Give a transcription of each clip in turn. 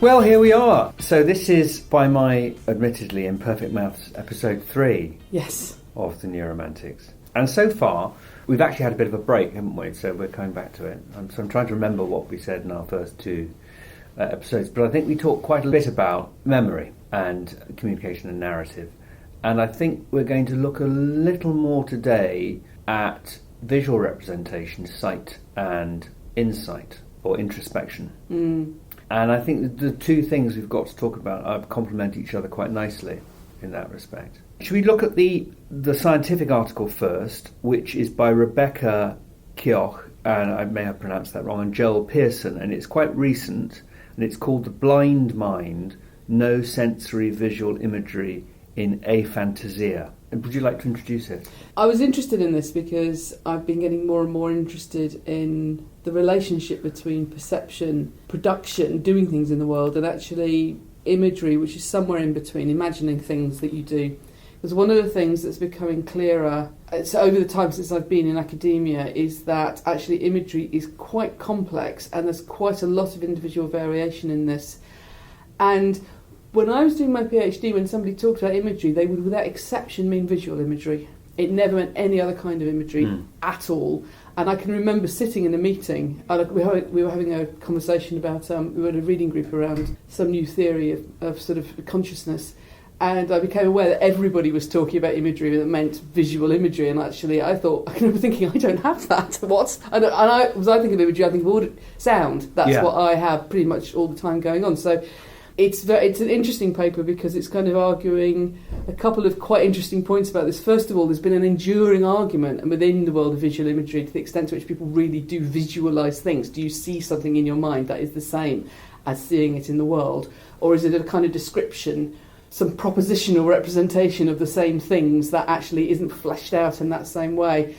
Well, here we are. So this is, by my admittedly imperfect maths, episode 3 Yes. of the Neuromantics. And so far, we've actually had a bit of a break, haven't we? So we're coming back to it. So I'm trying to remember what we said in our first 2 episodes. But I think we talked quite a bit about memory and communication and narrative. And I think we're going to look a little more today at visual representation, sight and insight, or introspection. And I think the 2 things we've got to talk about complement each other quite nicely in that respect. Should we look at the scientific article first, which is by Rebecca Keogh, and I may have pronounced that wrong, and Joel Pearson, and it's quite recent, and it's called The Blind Mind, No Sensory Visual Imagery in Aphantasia. And would you like to introduce it? I was interested in this because I've been getting more and more interested in the relationship between perception, production, doing things in the world, and actually imagery, which is somewhere in between, imagining things that you do. Because one of the things that's becoming clearer over the time since I've been in academia is that actually imagery is quite complex and there's quite a lot of individual variation in this. And when I was doing my PhD, when somebody talked about imagery, they would without exception mean visual imagery. It never meant any other kind of imagery at all. And I can remember sitting in a meeting, we were having a conversation about, we were in a reading group around some new theory of sort of consciousness, and I became aware that everybody was talking about imagery that meant visual imagery, and actually I remember thinking, I don't have that. What? I think of imagery, I think of audio, sound. That's what I have pretty much all the time going on. So it's an interesting paper because it's kind of arguing a couple of quite interesting points about this. First of all, there's been an enduring argument and within the world of visual imagery to the extent to which people really do visualise things. Do you see something in your mind that is the same as seeing it in the world? Or is it a kind of description, some propositional representation of the same things that actually isn't fleshed out in that same way?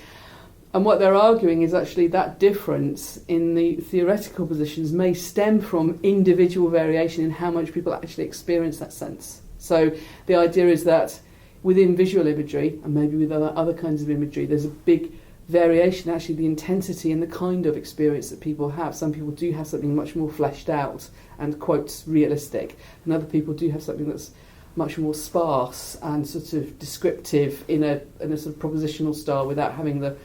And what they're arguing is actually that difference in the theoretical positions may stem from individual variation in how much people actually experience that sense. So the idea is that within visual imagery, and maybe with other kinds of imagery, there's a big variation, actually, the intensity and the kind of experience that people have. Some people do have something much more fleshed out and, quote, realistic, and other people do have something that's much more sparse and sort of descriptive in a sort of propositional style without having the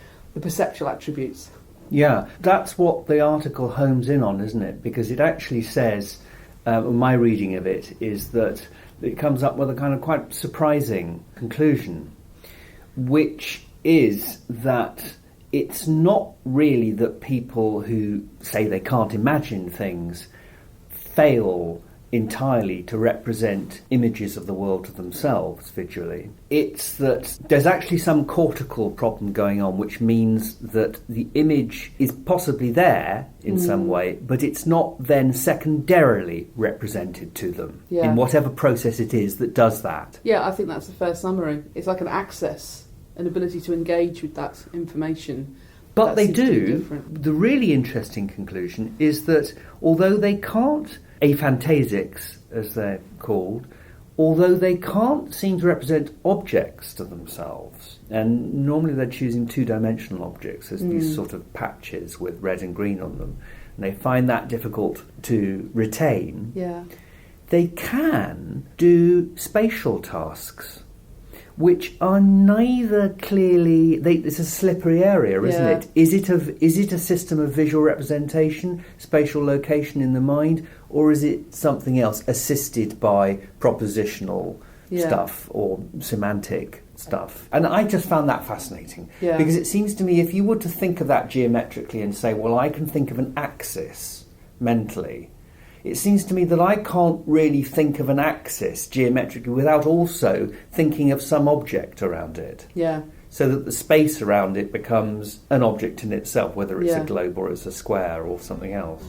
perceptual attributes. Yeah, that's what the article homes in on, isn't it? Because it actually says, my reading of it is that it comes up with a kind of quite surprising conclusion, which is that it's not really that people who say they can't imagine things fail entirely to represent images of the world to themselves visually. It's that there's actually some cortical problem going on, which means that the image is possibly there in some way, but it's not then secondarily represented to them in whatever process it is that does that. Yeah, I think that's a fair summary. It's like an access, an ability to engage with that information. But they do. The really interesting conclusion is that although they can't, aphantasics, as they're called, although they can't seem to represent objects to themselves, and normally they're choosing 2-dimensional objects, there's these sort of patches with red and green on them, and they find that difficult to retain, they can do spatial tasks, which are neither clearly... it's a slippery area, isn't it? Is it a system of visual representation, spatial location in the mind, or is it something else assisted by propositional stuff or semantic stuff? And I just found that fascinating, because it seems to me if you were to think of that geometrically and say, well, I can think of an axis mentally, it seems to me that I can't really think of an axis geometrically without also thinking of some object around it. Yeah. So that the space around it becomes an object in itself, whether it's a globe or it's a square or something else.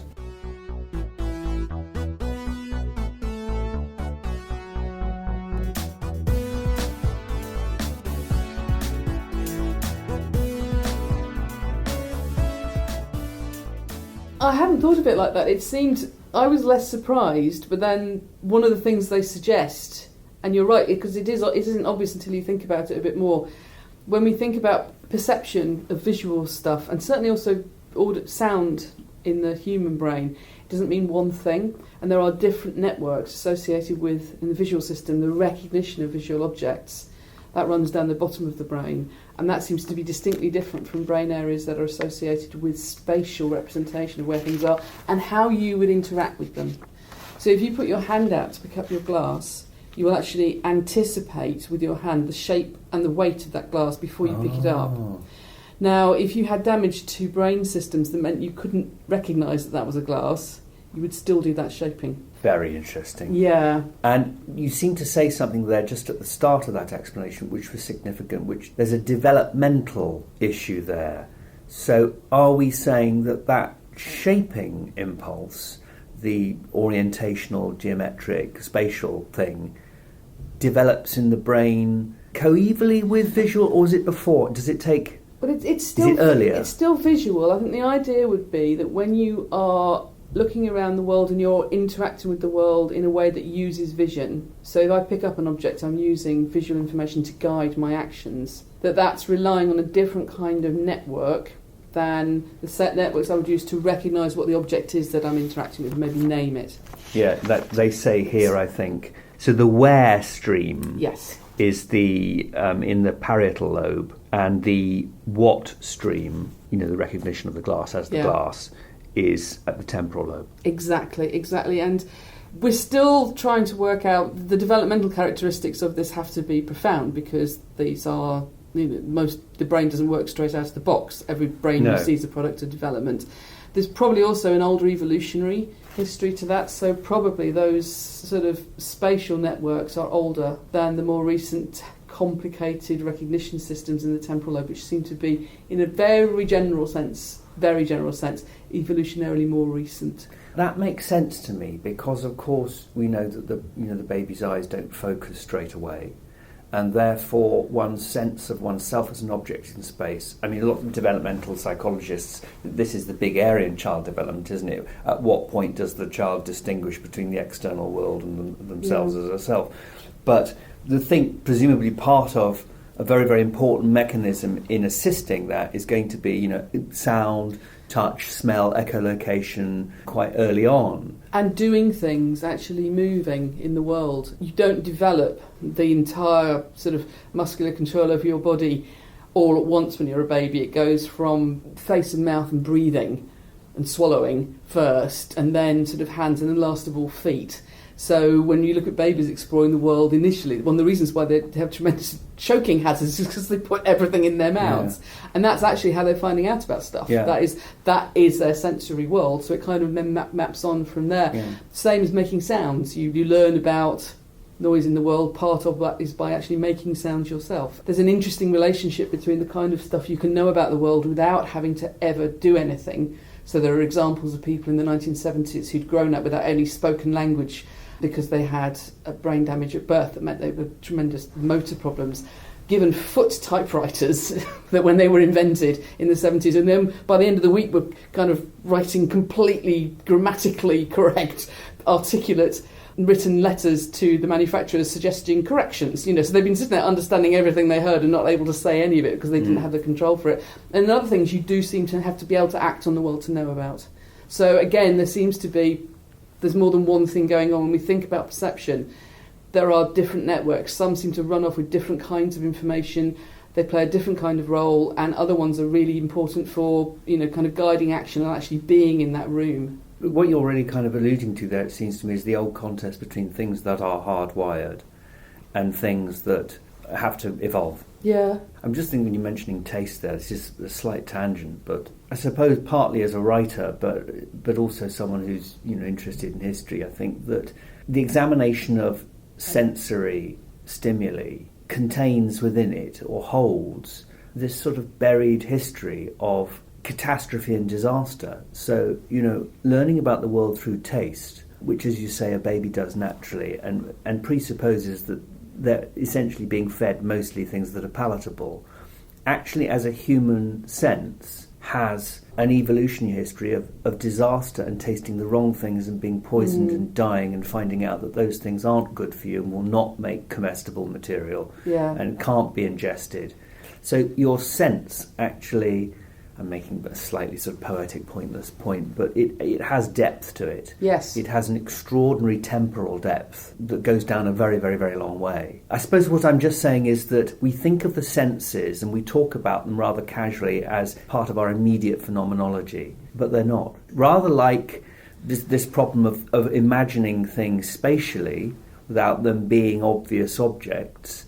I hadn't thought of it like that. It seemed... I was less surprised, but then one of the things they suggest, and you're right, because it isn't obvious until you think about it a bit more. When we think about perception of visual stuff, and certainly also sound in the human brain, it doesn't mean one thing. And there are different networks associated with, in the visual system, the recognition of visual objects. That runs down the bottom of the brain. And that seems to be distinctly different from brain areas that are associated with spatial representation of where things are and how you would interact with them. So if you put your hand out to pick up your glass, you will actually anticipate with your hand the shape and the weight of that glass before you pick it up. Now, if you had damage to brain systems that meant you couldn't recognise that that was a glass, you would still do that shaping. Very interesting. Yeah. And you seem to say something there just at the start of that explanation which was significant, which there's a developmental issue there. So are we saying that that shaping impulse, the orientational, geometric, spatial thing, develops in the brain coevally with visual, or is it before? Does it take... But it's still, is it earlier? It's still visual. I think the idea would be that when you are looking around the world and you're interacting with the world in a way that uses vision, so if I pick up an object, I'm using visual information to guide my actions, that's relying on a different kind of network than the set networks I would use to recognise what the object is that I'm interacting with, maybe name it. Yeah, that they say here, I think. So the where stream yes. is the in the parietal lobe, and the what stream, the recognition of the glass as the glass, is at the temporal lobe. Exactly. And we're still trying to work out the developmental characteristics of this have to be profound, because these are, the brain doesn't work straight out of the box. Every brain you see is a product of development. There's probably also an older evolutionary history to that, so probably those sort of spatial networks are older than the more recent complicated recognition systems in the temporal lobe, which seem to be, in a very general sense, evolutionarily more recent. That makes sense to me, because of course we know that the baby's eyes don't focus straight away, and therefore one's sense of oneself as an object in space. I mean, a lot of developmental psychologists, this is the big area in child development, isn't it? At what point does the child distinguish between the external world and themselves as a self? But the thing, presumably part of a very, very important mechanism in assisting that is going to be, sound, touch, smell, echolocation quite early on. And doing things, actually moving in the world. You don't develop the entire sort of muscular control over your body all at once when you're a baby. It goes from face and mouth and breathing and swallowing first, and then sort of hands, and then last of all feet. So when you look at babies exploring the world initially, one of the reasons why they have tremendous choking hazards is because they put everything in their mouths. Yeah. And that's actually how they're finding out about stuff. Yeah. That is their sensory world, so it kind of then maps on from there. Yeah. Same as making sounds. You learn about noise in the world. Part of that is by actually making sounds yourself. There's an interesting relationship between the kind of stuff you can know about the world without having to ever do anything. So there are examples of people in the 1970s who'd grown up without any spoken language because they had brain damage at birth that meant they had tremendous motor problems, given foot typewriters that when they were invented in the 70s, and then by the end of the week were kind of writing completely grammatically correct, articulate written letters to the manufacturers suggesting corrections, so they've been sitting there understanding everything they heard and not able to say any of it because they didn't have the control for it. And other things you do seem to have to be able to act on the world to know about. So again, there's more than one thing going on. When we think about perception, there are different networks. Some seem to run off with different kinds of information. They play a different kind of role, and other ones are really important for, kind of guiding action and actually being in that room. What you're really kind of alluding to there, it seems to me, is the old contest between things that are hardwired and things that have to evolve. Yeah. I'm just thinking, when you're mentioning taste there, it's just a slight tangent, but I suppose partly as a writer, but also someone who's interested in history, I think that the examination of sensory stimuli contains within it, or holds, this sort of buried history of catastrophe and disaster. So, learning about the world through taste, which, as you say, a baby does naturally, and presupposes that they're essentially being fed mostly things that are palatable, actually as a human sense has an evolutionary history of disaster and tasting the wrong things and being poisoned and dying and finding out that those things aren't good for you and will not make comestible material and can't be ingested. So your sense actually I'm making a slightly sort of poetic, pointless point, but it has depth to it. Yes. It has an extraordinary temporal depth that goes down a very, very, very long way. I suppose what I'm just saying is that we think of the senses and we talk about them rather casually as part of our immediate phenomenology, but they're not. Rather like this problem of imagining things spatially without them being obvious objects,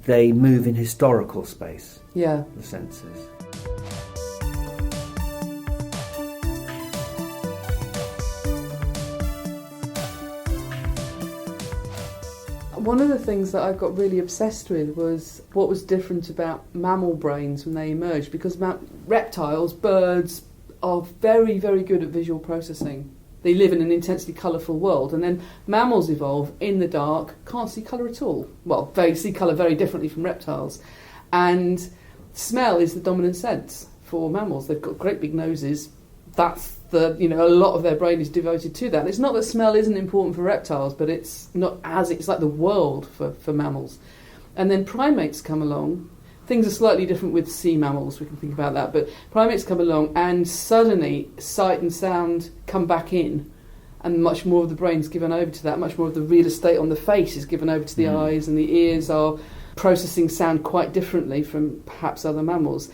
they move in historical space, Yeah. the senses. One of the things that I got really obsessed with was what was different about mammal brains when they emerged, because reptiles, birds, are very, very good at visual processing. They live in an intensely colourful world, and then mammals evolve in the dark, can't see colour at all. Well, they see colour very differently from reptiles. And smell is the dominant sense for mammals. They've got great big noses. That's a lot of their brain is devoted to that. And it's not that smell isn't important for reptiles, but it's like the world for mammals. And then primates come along. Things are slightly different with sea mammals, we can think about that, but primates come along and suddenly sight and sound come back in, and much more of the brain's given over to that, much more of the real estate on the face is given over to the eyes, and the ears are processing sound quite differently from perhaps other mammals.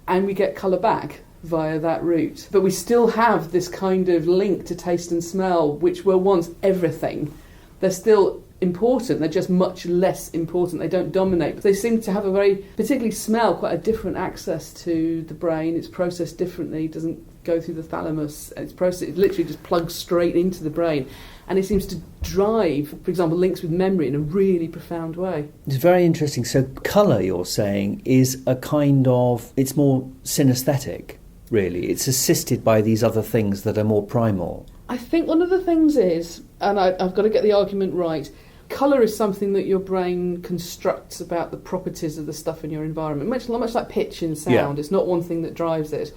And we get colour back via that route. But we still have this kind of link to taste and smell, which were once everything. They're still important, they're just much less important, they don't dominate. But they seem to have particularly smell, quite a different access to the brain. It's processed differently, it doesn't go through the thalamus, it literally just plugs straight into the brain. And it seems to drive, for example, links with memory in a really profound way. It's very interesting. So colour, you're saying, is a kind of, it's more synesthetic, really. It's assisted by these other things that are more primal. I think one of the things is, and I've got to get the argument right, colour is something that your brain constructs about the properties of the stuff in your environment, much like pitch and sound. Yeah. It's not one thing that drives it.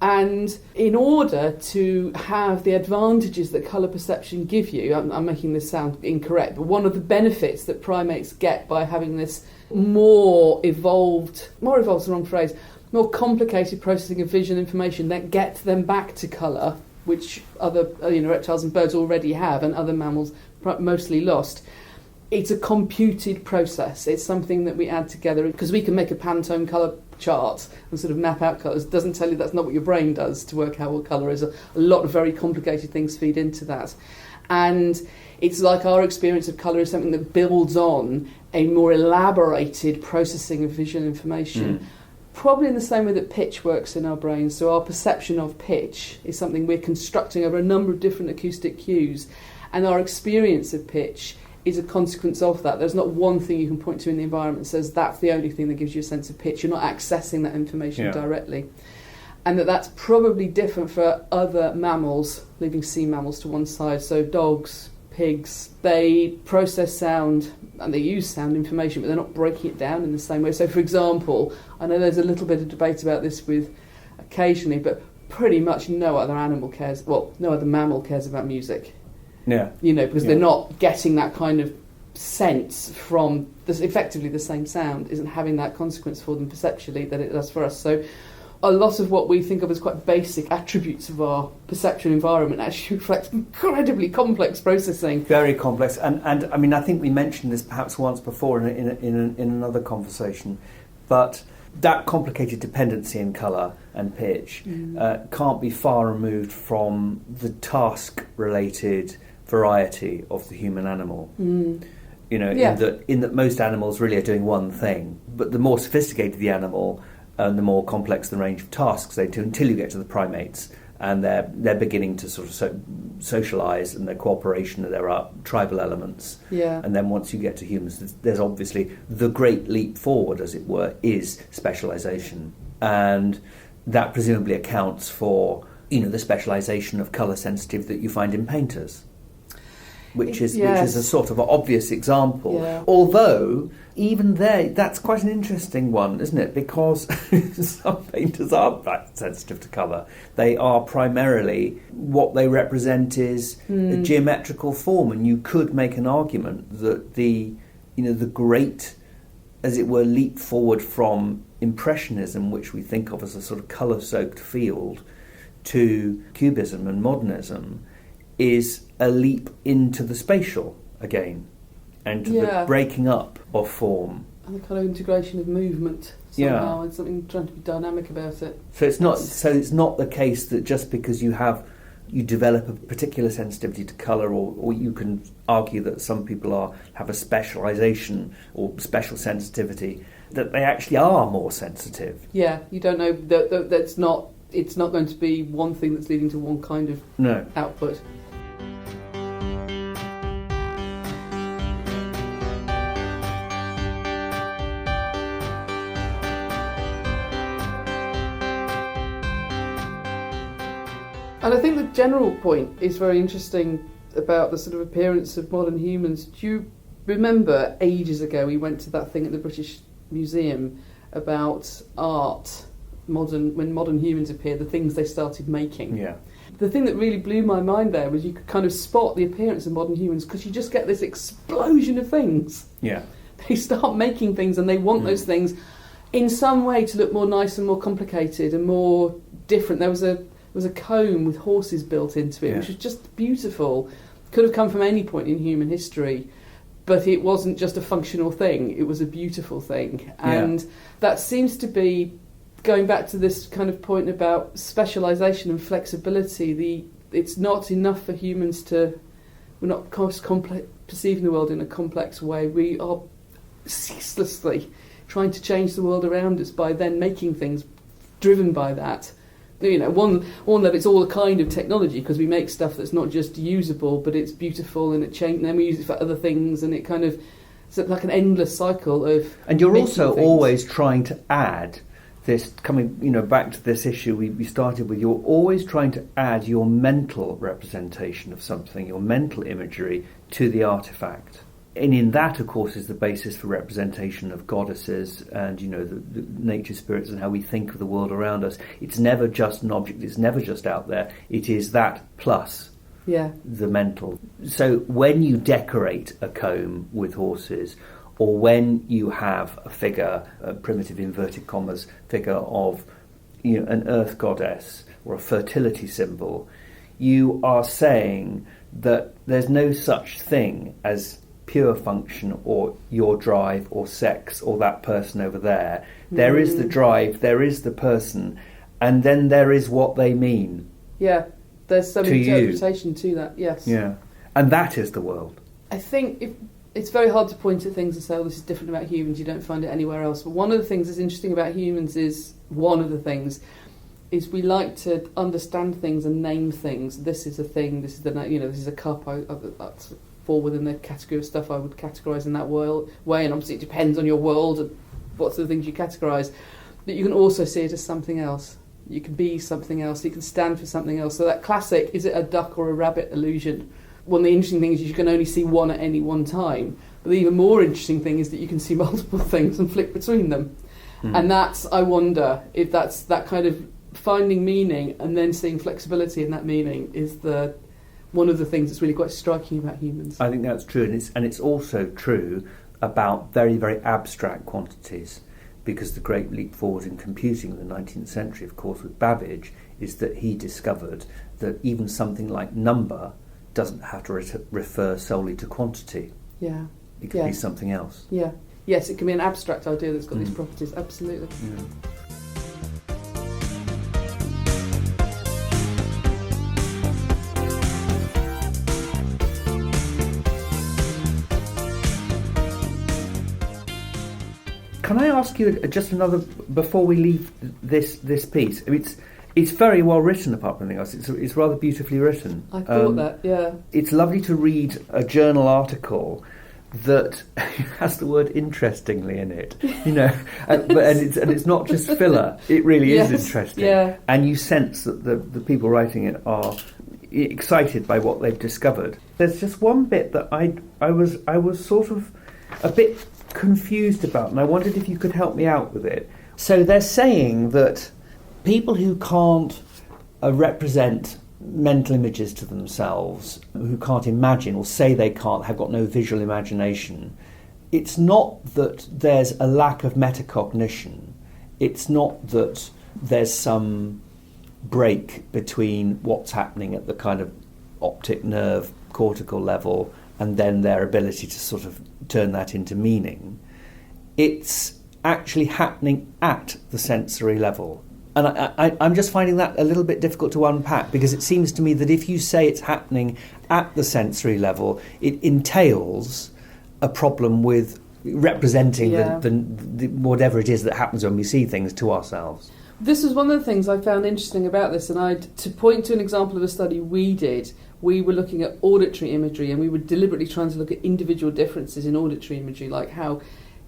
And in order to have the advantages that colour perception give you, I'm making this sound incorrect, but one of the benefits that primates get by having this more evolved is the wrong phrase, more complicated processing of vision information that gets them back to colour, which other reptiles and birds already have and other mammals mostly lost. It's a computed process. It's something that we add together, because we can make a Pantone colour chart and sort of map out colours. It doesn't tell you that's not what your brain does to work out what colour is. A lot of very complicated things feed into that. And it's like our experience of colour is something that builds on a more elaborated processing of visual information. Probably in the same way that pitch works in our brains. So our perception of pitch is something we're constructing over a number of different acoustic cues, and our experience of pitch is a consequence of that. There's not one thing you can point to in the environment that says that's the only thing that gives you a sense of pitch. You're not accessing that information directly. And that's probably different for other mammals, leaving sea mammals to one side. So dogs, pigs, they process sound and they use sound information, but they're not breaking it down in the same way. So, for example, I know there's a little bit of debate about this with occasionally, but pretty much no other mammal cares about music. Yeah. Because they're not getting that kind of sense from effectively the same sound isn't having that consequence for them perceptually that it does for us. So a lot of what we think of as quite basic attributes of our perceptual environment actually reflects incredibly complex processing. Very complex. And I mean, I think we mentioned this perhaps once before in another conversation, but that complicated dependency in colour and pitch can't be far removed from the task-related variety of the human animal. In that most animals really are doing one thing, but the more sophisticated the animal and the more complex the range of tasks they do, until you get to the primates, and they're beginning to sort of socialise, and their cooperation, and there are tribal elements. Yeah. And then once you get to humans, there's obviously the great leap forward, as it were, is specialisation, and that presumably accounts for the specialisation of colour sensitive that you find in painters. Which is a sort of obvious example. Yeah. Although, even there, that's quite an interesting one, isn't it? Because some painters aren't that sensitive to colour. They are primarily, what they represent is a geometrical form, and you could make an argument that the great as it were, leap forward from Impressionism, which we think of as a sort of colour-soaked field, to Cubism and Modernism, is a leap into the spatial again, and to the breaking up of form. And the kind of integration of movement somehow, and something trying to be dynamic about it. So it's not the case that just because you develop a particular sensitivity to colour, or you can argue that some people have a specialisation or special sensitivity, that they actually are more sensitive. Yeah, you don't know that's not. It's not going to be one thing that's leading to one kind of output. And I think the general point is very interesting about the sort of appearance of modern humans. Do you remember ages ago we went to that thing at the British Museum about art, when modern humans appeared, the things they started making? Yeah. The thing that really blew my mind there was you could kind of spot the appearance of modern humans because you just get this explosion of things. Yeah. They start making things and they want those things in some way to look more nice and more complicated and more different. There was a comb with horses built into it, which was just beautiful. Could have come from any point in human history, but it wasn't just a functional thing, it was a beautiful thing. And that seems to be, going back to this kind of point about specialisation and flexibility, it's not enough for humans we're not perceiving the world in a complex way. We are ceaselessly trying to change the world around us by then making things driven by that. You know, one that it's all a kind of technology, because we make stuff that's not just usable, but it's beautiful, and then we use it for other things, and it kind of, it's like an endless cycle of. And you're also always trying to add this, coming back to this issue we started with. You're always trying to add your mental representation of something, your mental imagery, to the artefact. And in that, of course, is the basis for representation of goddesses and, the nature spirits and how we think of the world around us. It's never just an object, it's never just out there. It is that plus the mental. So when you decorate a comb with horses, or when you have a figure, a primitive inverted commas figure of an earth goddess or a fertility symbol, you are saying that there's no such thing as pure function or your drive or sex or that person over there. There is the drive, there is the person, and then there is what they mean. Yeah, there's some interpretation to that, yes. Yeah, and that is the world. I think it's very hard to point at things and say, this is different about humans, you don't find it anywhere else. But one of the things that's interesting about humans is we like to understand things and name things. This is a thing, this is a cup, that's fall within the category of stuff I would categorise in that way, and obviously it depends on your world and what sort of things you categorise. But you can also see it as something else. You can be something else, you can stand for something else. So that classic, is it a duck or a rabbit illusion? One of the interesting things is you can only see one at any one time. But the even more interesting thing is that you can see multiple things and flick between them. And that's, I wonder, if that's that kind of finding meaning and then seeing flexibility in that meaning is one of the things that's really quite striking about humans. I think that's true, and it's also true about very, very abstract quantities, because the great leap forward in computing in the 19th century, of course, with Babbage, is that he discovered that even something like number doesn't have to refer solely to quantity. Yeah. It can be something else. Yeah. Yes, it can be an abstract idea that's got these properties, absolutely. Yeah. Can I ask you just another, before we leave this piece? It's very well written, apart from anything else. It's rather beautifully written. I thought that, yeah. It's lovely to read a journal article that has the word "interestingly" in it, and it's not just filler. It really is interesting, and you sense that the people writing it are excited by what they've discovered. There's just one bit that I was sort of a bit confused about, and I wondered if you could help me out with it. So they're saying that people who can't represent mental images to themselves, who can't imagine or say they can't, have got no visual imagination, it's not that there's a lack of metacognition. It's not that there's some break between what's happening at the kind of optic nerve cortical level and then their ability to sort of turn that into meaning. It's actually happening at the sensory level. And I'm just finding that a little bit difficult to unpack, because it seems to me that if you say it's happening at the sensory level, it entails a problem with representing the whatever it is that happens when we see things to ourselves. This was one of the things I found interesting about this, and to point to an example of a study we did, we were looking at auditory imagery, and we were deliberately trying to look at individual differences in auditory imagery, like how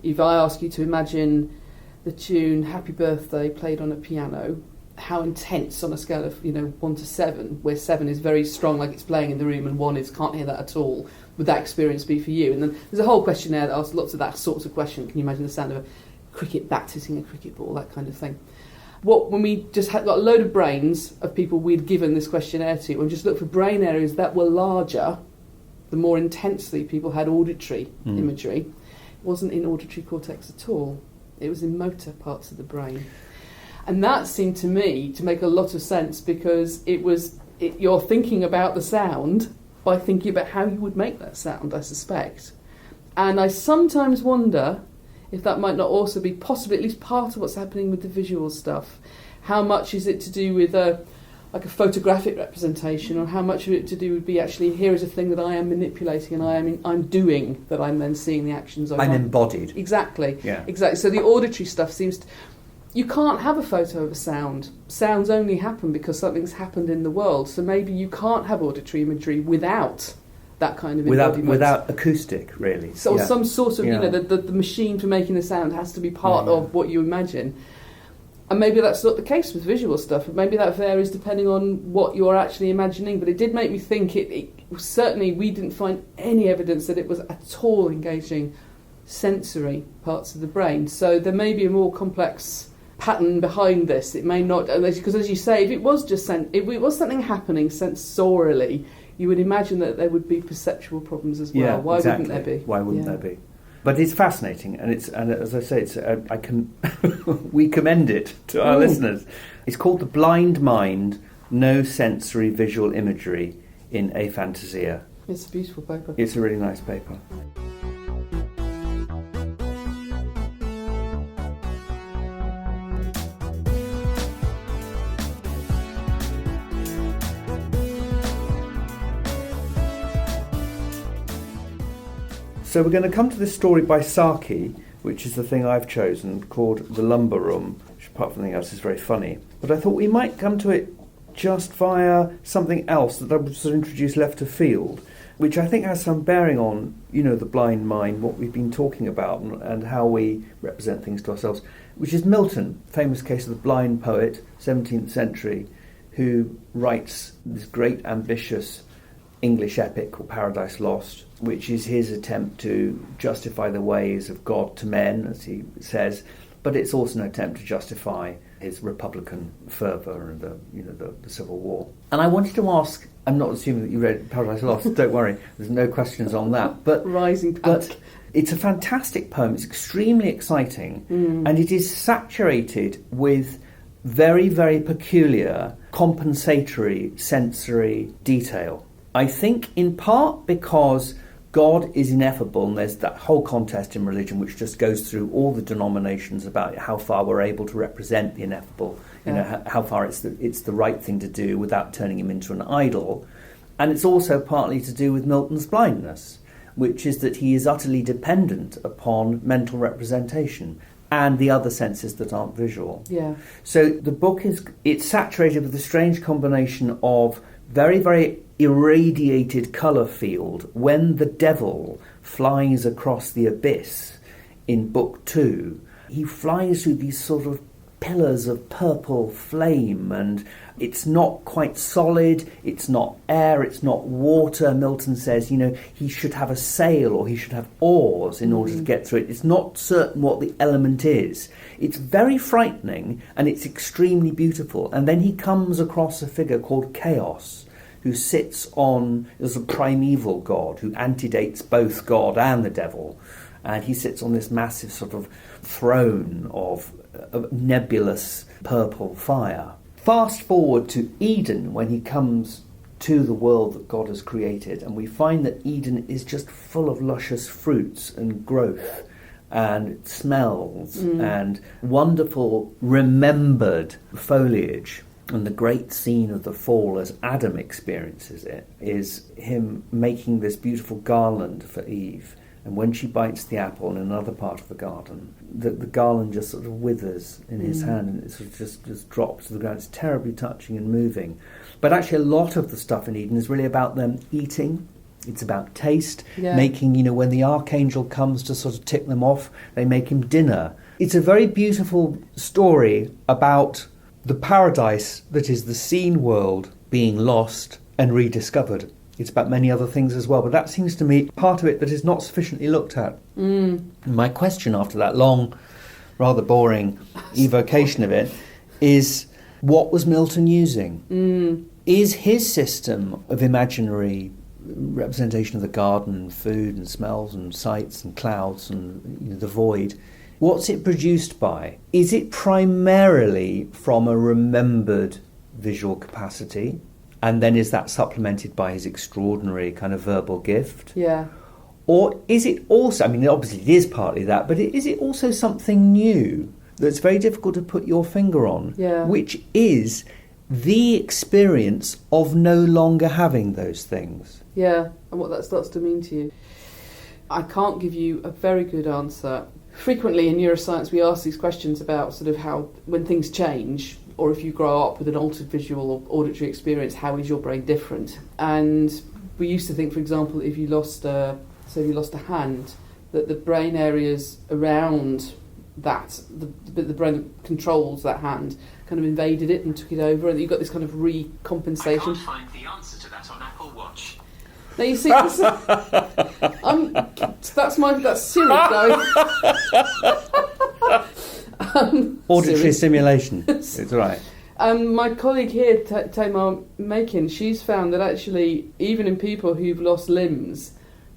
if I ask you to imagine the tune Happy Birthday played on a piano, how intense on a scale of 1 to 7, where 7 is very strong, like it's playing in the room, and 1 is can't hear that at all, would that experience be for you? And then there's a whole questionnaire that asks lots of that sorts of question. Can you imagine the sound of a cricket bat hitting a cricket ball, that kind of thing? When we just got a load of brains of people we'd given this questionnaire to, and just looked for brain areas that were larger, the more intensely people had auditory imagery. It wasn't in auditory cortex at all. It was in motor parts of the brain. And that seemed to me to make a lot of sense, because you're thinking about the sound by thinking about how you would make that sound, I suspect. And I sometimes wonder if that might not also be possibly at least part of what's happening with the visual stuff. How much is it to do with a photographic representation, or how much of it to do with be actually, here is a thing that I am manipulating and I'm doing, that I'm then seeing the actions of. I'm embodied. Exactly. Yeah. Exactly. So the auditory stuff seems to, you can't have a photo of a sound. Sounds only happen because something's happened in the world. So maybe you can't have auditory imagery without that kind of embodiment. Without acoustic, really. So some sort of, the machine for making the sound has to be part of what you imagine. And maybe that's not the case with visual stuff. Maybe that varies depending on what you're actually imagining. But it did make me think, certainly we didn't find any evidence that it was at all engaging sensory parts of the brain. So there may be a more complex pattern behind this. It may not, because as you say, if it was just if it was something happening sensorially, you would imagine that there would be perceptual problems as well. Yeah, Why exactly. wouldn't there be? Why wouldn't there be? But it's fascinating, and as I say, we commend it to our listeners. It's called The Blind Mind: No Sensory Visual Imagery in Aphantasia. It's a beautiful paper. It's a really nice paper. So we're going to come to this story by Saki, which is the thing I've chosen, called The Lumber Room, which apart from anything else is very funny. But I thought we might come to it just via something else that I would sort of introduce left of field, which I think has some bearing on, the blind mind, what we've been talking about, and how we represent things to ourselves, which is Milton, famous case of the blind poet, 17th century, who writes this great ambitious English epic called Paradise Lost, which is his attempt to justify the ways of God to men, as he says, but it's also an attempt to justify his republican fervour and the Civil War. And I wanted to ask, I'm not assuming that you read Paradise Lost, don't worry, there's no questions on that, but Rising but it's a fantastic poem, it's extremely exciting, and it is saturated with very, very peculiar compensatory sensory detail. I think in part because God is ineffable, and there's that whole contest in religion which just goes through all the denominations about how far we're able to represent the ineffable, how far it's the right thing to do without turning him into an idol. And it's also partly to do with Milton's blindness, which is that he is utterly dependent upon mental representation and the other senses that aren't visual. Yeah. So the book it's saturated with a strange combination of very, very irradiated colour field when the devil flies across the abyss in Book 2. He flies through these sort of pillars of purple flame, and it's not quite solid, it's not air, it's not water. Milton says, he should have a sail or he should have oars in order to get through it. It's not certain what the element is. It's very frightening and it's extremely beautiful. And then he comes across a figure called Chaos, who sits as a primeval god who antedates both God and the devil. and he sits on this massive sort of throne of nebulous purple fire. Fast forward to Eden, when he comes to the world that God has created, and we find that Eden is just full of luscious fruits and growth and smells and wonderful remembered foliage. And the great scene of the fall, as Adam experiences it, is him making this beautiful garland for Eve. And when she bites the apple in another part of the garden, the garland just sort of withers in his hand, and it sort of just drops to the ground. It's terribly touching and moving. But actually a lot of the stuff in Eden is really about them eating. It's about taste, making, when the archangel comes to sort of tick them off, they make him dinner. It's a very beautiful story about the paradise that is the seen world being lost and rediscovered. It's about many other things as well, but that seems to me part of it that is not sufficiently looked at. My question after that long, rather boring evocation of it is, what was Milton using? Is his system of imaginary representation of the garden and food and smells and sights and clouds and the void, what's it produced by? Is it primarily from a remembered visual capacity? And then is that supplemented by his extraordinary kind of verbal gift? Yeah. Or is it also, obviously it is partly that, but is it also something new that's very difficult to put your finger on, which is the experience of no longer having those things? Yeah, and what that starts to mean to you. I can't give you a very good answer. Frequently in neuroscience we ask these questions about sort of how, when things change, or if you grow up with an altered visual or auditory experience, how is your brain different? And we used to think, for example, if you lost a hand, that the brain areas around that, the brain that controls that hand, kind of invaded it and took it over, and you got this kind of recompensation. I can't find the answer to that on Apple Watch. Now you see, that's Siri going. Auditory stimulation. It's right. My colleague here, Tamar Makin, she's found that actually, even in people who've lost limbs,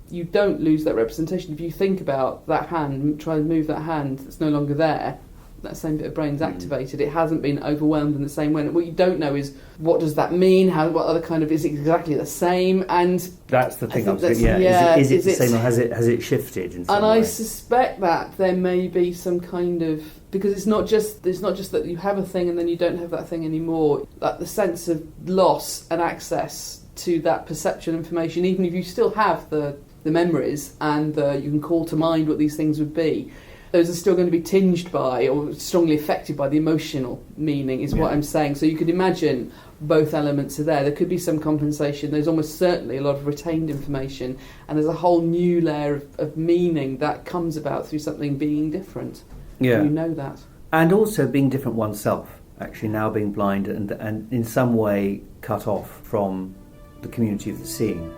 you don't lose that representation. If you think about that hand, try and move that hand that's no longer there, that same bit of brain's activated. It hasn't been overwhelmed in the same way. And what you don't know is, what does that mean? What other kind of, is it exactly the same? And that's the thing. Is it the same, or has it shifted in some way? I suspect that there may be some kind of, because it's not just that you have a thing and then you don't have that thing anymore. That the sense of loss and access to that perceptual information, even if you still have the memories and you can call to mind what these things would be, those are still going to be tinged by or strongly affected by the emotional meaning, is what I'm saying. So you could imagine both elements are there. There could be some compensation. There's almost certainly a lot of retained information, and there's a whole new layer of meaning that comes about through something being different. Yeah. You know that. And also being different oneself, actually now being blind and in some way cut off from the community of the seeing.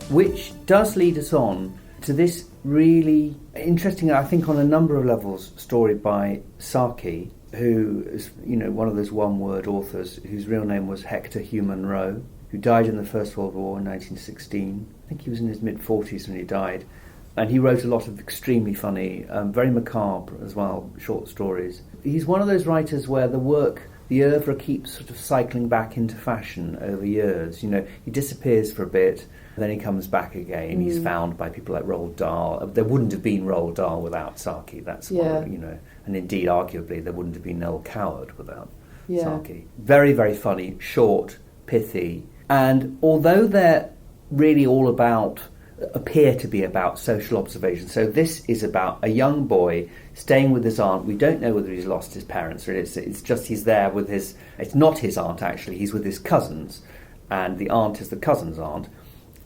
Which does lead us on to this really interesting, I think on a number of levels, story by Saki, who is, one of those one-word authors whose real name was Hector Hugh Munro, who died in the First World War in 1916. I think he was in his mid-40s when he died. And he wrote a lot of extremely funny, very macabre as well, short stories. He's one of those writers where the oeuvre keeps sort of cycling back into fashion over years. He disappears for a bit, then he comes back again. He's found by people like Roald Dahl. There wouldn't have been Roald Dahl without Saki. That's why, and indeed, arguably, there wouldn't have been Noel Coward without Saki. Very, very funny, short, pithy, and although they're really all appear to be about social observation. So this is about a young boy staying with his aunt. We don't know whether he's lost his parents or it's just he's there with it's not his aunt actually, he's with his cousins, and the aunt is the cousin's aunt.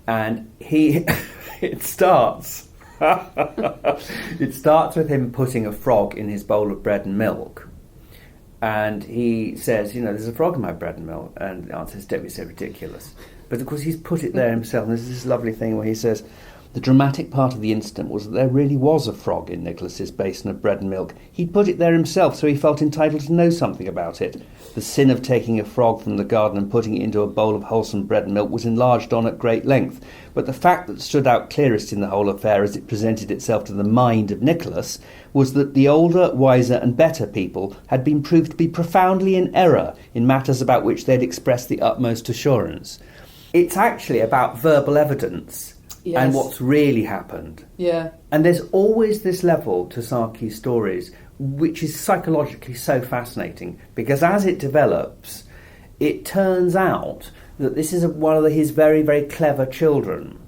And it starts with him putting a frog in his bowl of bread and milk. And he says, there's a frog in my bread and milk. And the aunt says, don't be so ridiculous. But of course he's put it there himself. And there's this lovely thing where he says, The dramatic part of the incident was that there really was a frog in Nicholas's basin of bread and milk. He'd put it there himself, so he felt entitled to know something about it. The sin of taking a frog from the garden and putting it into a bowl of wholesome bread and milk was enlarged on at great length, but the fact that stood out clearest in the whole affair as it presented itself to the mind of Nicholas was that the older, wiser and better people had been proved to be profoundly in error in matters about which they had expressed the utmost assurance. It's actually about verbal evidence. Yes. And what's really happened. Yeah. And there's always this level to Saki's stories, which is psychologically so fascinating, because as it develops, it turns out that this is one of his very, very clever children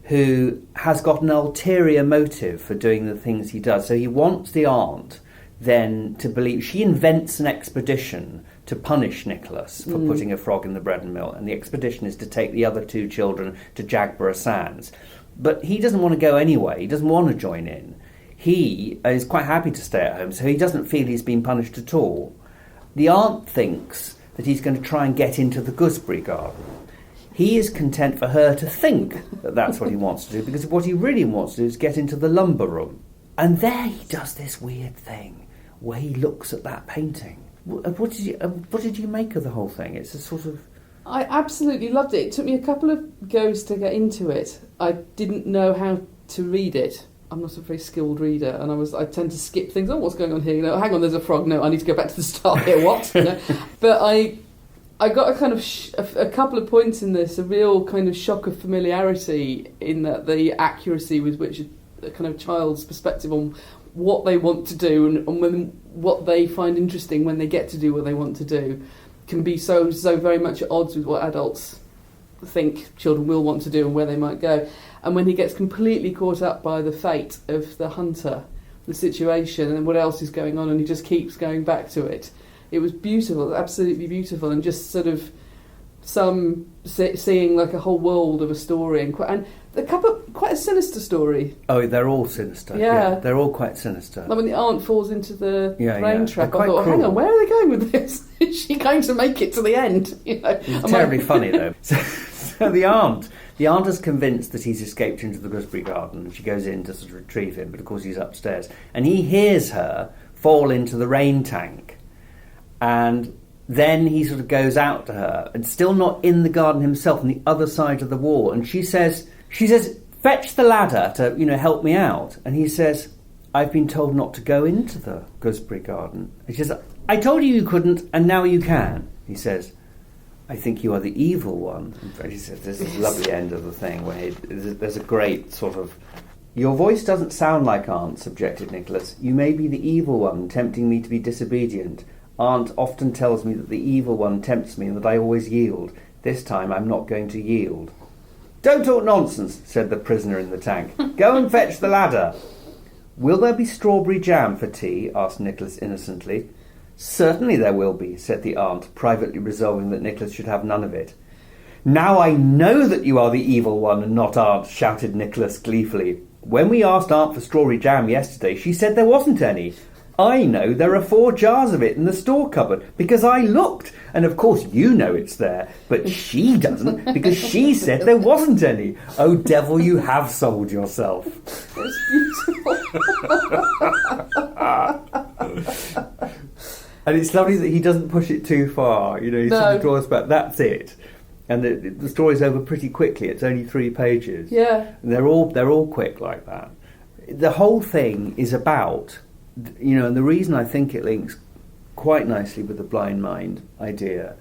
who has got an ulterior motive for doing the things he does. So he wants the aunt then to believe. She invents an expedition to punish Nicholas for putting a frog in the bread and milk, and the expedition is to take the other two children to Jagborough Sands. But he doesn't want to go anyway. He doesn't want to join in. He is quite happy to stay at home, so he doesn't feel he's been punished at all. The aunt thinks that he's going to try and get into the gooseberry garden. He is content for her to think that that's what he wants to do, because what he really wants to do is get into the lumber room. And there he does this weird thing where he looks at that painting. What did you make of the whole thing? It's a sort of... I absolutely loved it. It took me a couple of goes to get into it. I didn't know how to read it. I'm not a very skilled reader, and I tend to skip things. Oh, what's going on here? You know, hang on, there's a frog. No, I need to go back to the start here. What? You know? But I got a kind of a couple of points in this, a real kind of shock of familiarity in that the accuracy with which a kind of child's perspective on what they want to do and what they find interesting when they get to do what they want to do can be so very much at odds with what adults think children will want to do and where they might go. And when he gets completely caught up by the fate of the hunter, the situation and what else is going on, and he just keeps going back to it, it was beautiful, absolutely beautiful, and just sort of seeing like a whole world of a story and quite a sinister story. Oh, they're all sinister. Yeah. They're all quite sinister. Like when the aunt falls into the rain trap, I thought, cruel. hang on, where are they going with this? Is she going to make it to the end? You know, it's terribly funny though. So the aunt is convinced that he's escaped into the gooseberry garden, and she goes in to sort of retrieve him, but of course he's upstairs, and he hears her fall into the rain tank, and then he sort of goes out to her, and still not in the garden himself, on the other side of the wall, and she says, fetch the ladder to, help me out. And he says, I've been told not to go into the gooseberry garden. And she says, I told you couldn't, and now you can. He says, I think you are the evil one. And he says, this is a lovely end of the thing, where there's a great sort of... Your voice doesn't sound like Aunt, subjected Nicholas. You may be the evil one, tempting me to be disobedient. Aunt often tells me that the evil one tempts me and that I always yield. This time I'm not going to yield. Don't talk nonsense, said the prisoner in the tank. Go and fetch the ladder. Will there be strawberry jam for tea? Asked Nicholas innocently. Certainly there will be, said the aunt, privately resolving that Nicholas should have none of it. Now I know that you are the evil one and not Aunt, shouted Nicholas gleefully. When we asked Aunt for strawberry jam yesterday, she said there wasn't any. I know there are 4 jars of it in the store cupboard because I looked, and of course you know it's there, but she doesn't because she said there wasn't any. Oh, devil, you have sold yourself. It's beautiful. And it's lovely that he doesn't push it too far. He sort of draws back. That's it. And the story's over pretty quickly. It's only 3 pages. Yeah. And they're all quick like that. The whole thing is about... and the reason I think it links quite nicely with the blind mind idea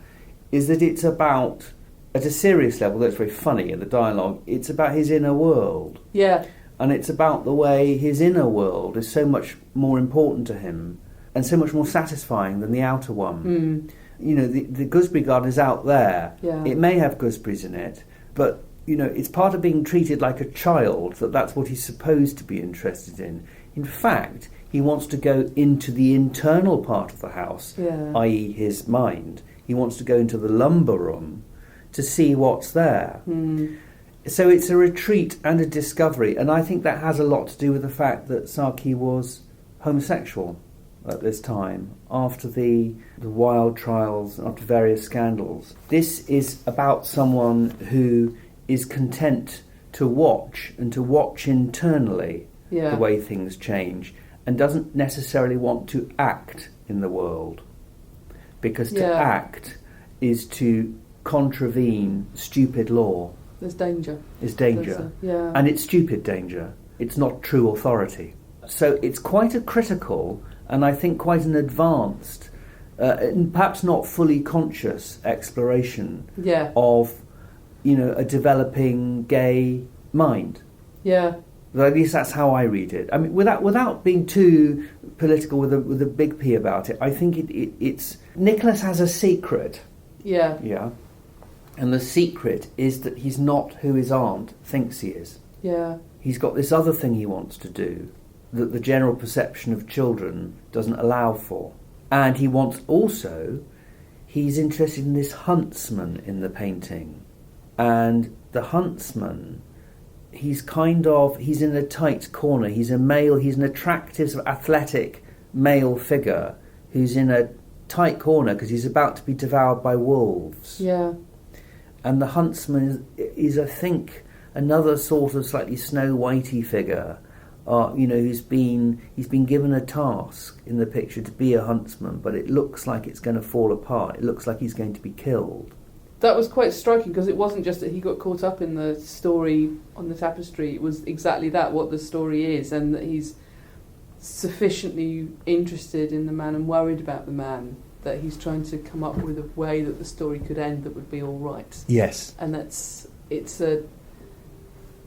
is that it's about, at a serious level, that's very funny in the dialogue, it's about his inner world. Yeah. And it's about the way his inner world is so much more important to him and so much more satisfying than the outer one. The gooseberry garden is out there. Yeah. It may have gooseberries in it, but, it's part of being treated like a child that's what he's supposed to be interested in. In fact... He wants to go into the internal part of the house, i.e. his mind. He wants to go into the lumber room to see what's there. So it's a retreat and a discovery, and I think that has a lot to do with the fact that Saki was homosexual at this time, after the wild trials, after various scandals. This is about someone who is content to watch and to watch internally Yeah. the way things change, and doesn't necessarily want to act in the world, because to Yeah. act is to contravene stupid law, There's danger. is danger. Yeah. And it's stupid danger. It's not true authority. So it's quite a critical, and I think quite an advanced, and perhaps not fully conscious exploration Yeah. of, a developing gay mind. Yeah. At least that's how I read it. I mean, without being too political with a big P about it, I think it's Nicholas has a secret. Yeah. Yeah. And the secret is that he's not who his aunt thinks he is. Yeah. He's got this other thing he wants to do that the general perception of children doesn't allow for. And he's interested in this huntsman in the painting. And the huntsman, he's in a tight corner. He's a male, he's an attractive, sort of athletic male figure who's in a tight corner because he's about to be devoured by wolves. Yeah. And the huntsman is I think, another sort of slightly Snow Whitey figure, he's been given a task in the picture to be a huntsman, but it looks like it's going to fall apart. It looks like he's going to be killed. That was quite striking, because it wasn't just that he got caught up in the story on the tapestry. It was exactly that, what the story is, and that he's sufficiently interested in the man and worried about the man that he's trying to come up with a way that the story could end that would be all right. Yes. And it's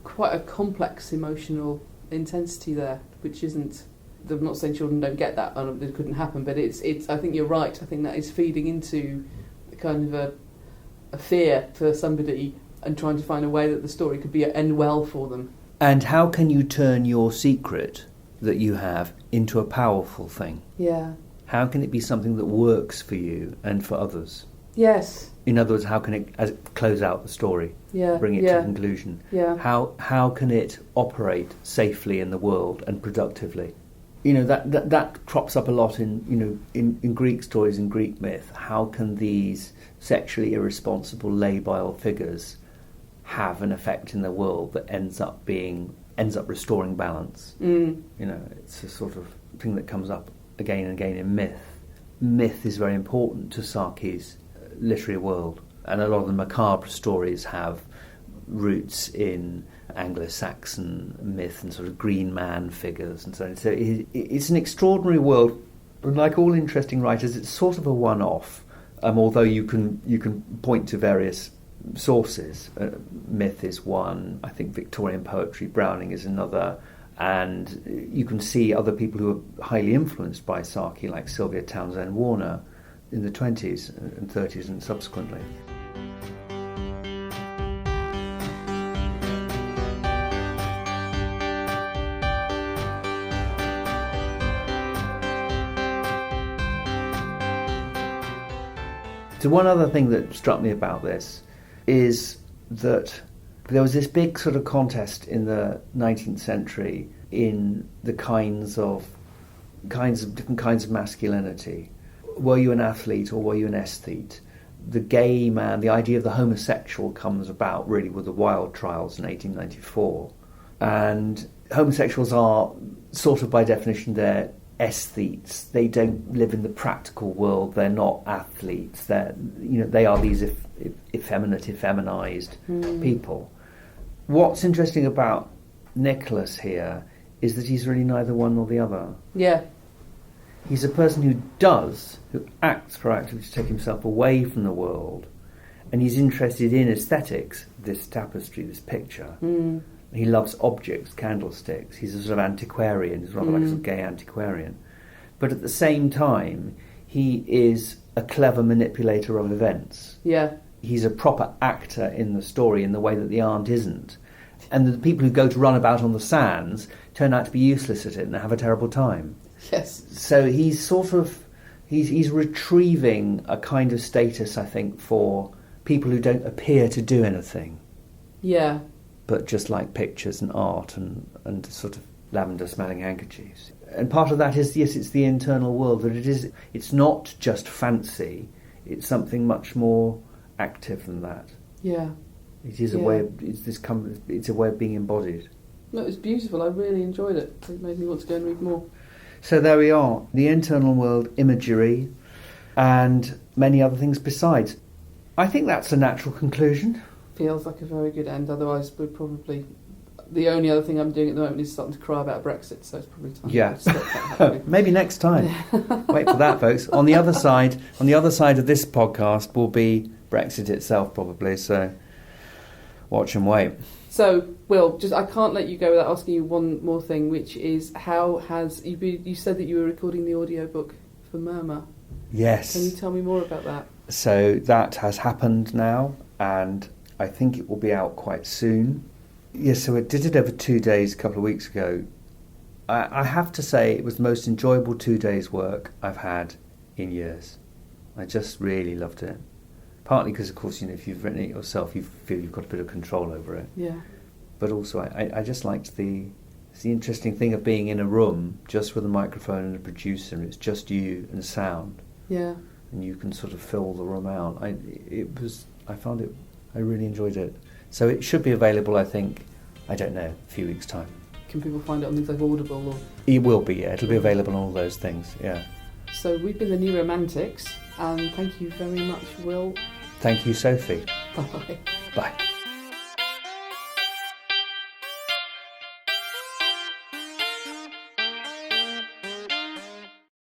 quite a complex emotional intensity there, which isn't. I'm not saying children don't get that, and it couldn't happen, but it's. I think you're right. I think that is feeding into kind of a fear for somebody and trying to find a way that the story could end well for them. And how can you turn your secret that you have into a powerful thing? Yeah. How can it be something that works for you and for others? Yes. In other words, how can it close out the story? Yeah. Bring it to conclusion? Yeah. How can it operate safely in the world and productively? That crops up a lot in Greek stories and Greek myth. How can these sexually irresponsible labile figures have an effect in the world that ends up restoring balance? It's a sort of thing that comes up again and again in myth. Myth is very important to Saki's literary world, and a lot of the macabre stories have roots in Anglo-Saxon myth and sort of green man figures and so on. So it's an extraordinary world, and like all interesting writers, it's sort of a one-off. Although you can point to various sources. Myth is one. I think Victorian poetry, Browning is another. And you can see other people who are highly influenced by Saki, like Sylvia Townsend Warner, in the 20s and 30s and subsequently. So one other thing that struck me about this is that there was this big sort of contest in the 19th century in the kinds of different kinds of masculinity. Were you an athlete or were you an aesthete? The gay man, the idea of the homosexual comes about really with the Wilde trials in 1894. And homosexuals are sort of by definition they're aesthetes. They don't live in the practical world. They're not athletes. They are these effeminate, effeminized people. What's interesting about Nicholas here is that he's really neither one nor the other. Yeah. He's a person who acts proactively to take himself away from the world, and he's interested in aesthetics, this tapestry, this picture. He loves objects, candlesticks. He's a sort of antiquarian. He's rather like a sort of gay antiquarian. But at the same time, he is a clever manipulator of events. Yeah. He's a proper actor in the story in the way that the aunt isn't. And the people who go to run about on the sands turn out to be useless at it and have a terrible time. Yes. So he's he's retrieving a kind of status, I think, for people who don't appear to do anything. Yeah. But just like pictures and art and sort of lavender-smelling handkerchiefs. And part of that is, yes, it's the internal world, but it's not just fancy, it's something much more active than that. Yeah. It is a way of, it's a way of being embodied. No, it was beautiful. I really enjoyed it. It made me want to go and read more. So there we are, the internal world imagery and many other things besides. I think that's a natural conclusion. Feels like a very good end. Otherwise, we're probably... The only other thing I'm doing at the moment is starting to cry about Brexit, so it's probably time to stop that happening. Maybe next time. Wait for that, folks. On the other side of this podcast will be Brexit itself, probably. So watch and wait. So, Will, I can't let you go without asking you one more thing, which is how has you said that you were recording the audiobook for Murmur. Yes. Can you tell me more about that? So that has happened now, and I think it will be out quite soon. Yes, so I did it over 2 days a couple of weeks ago. I have to say it was the most enjoyable 2 days' work I've had in years. I just really loved it. Partly because, of course, if you've written it yourself, you feel you've got a bit of control over it. Yeah. But also, I just liked the interesting thing of being in a room just with a microphone and a producer, and it's just you and sound. Yeah. And you can sort of fill the room out. I really enjoyed it. So it should be available, I think, a few weeks' time. Can people find it on things like Audible? Or? It will be, yeah. It'll be available on all those things, yeah. So we've been the Neuromantics, and thank you very much, Will. Thank you, Sophie. Bye. Bye.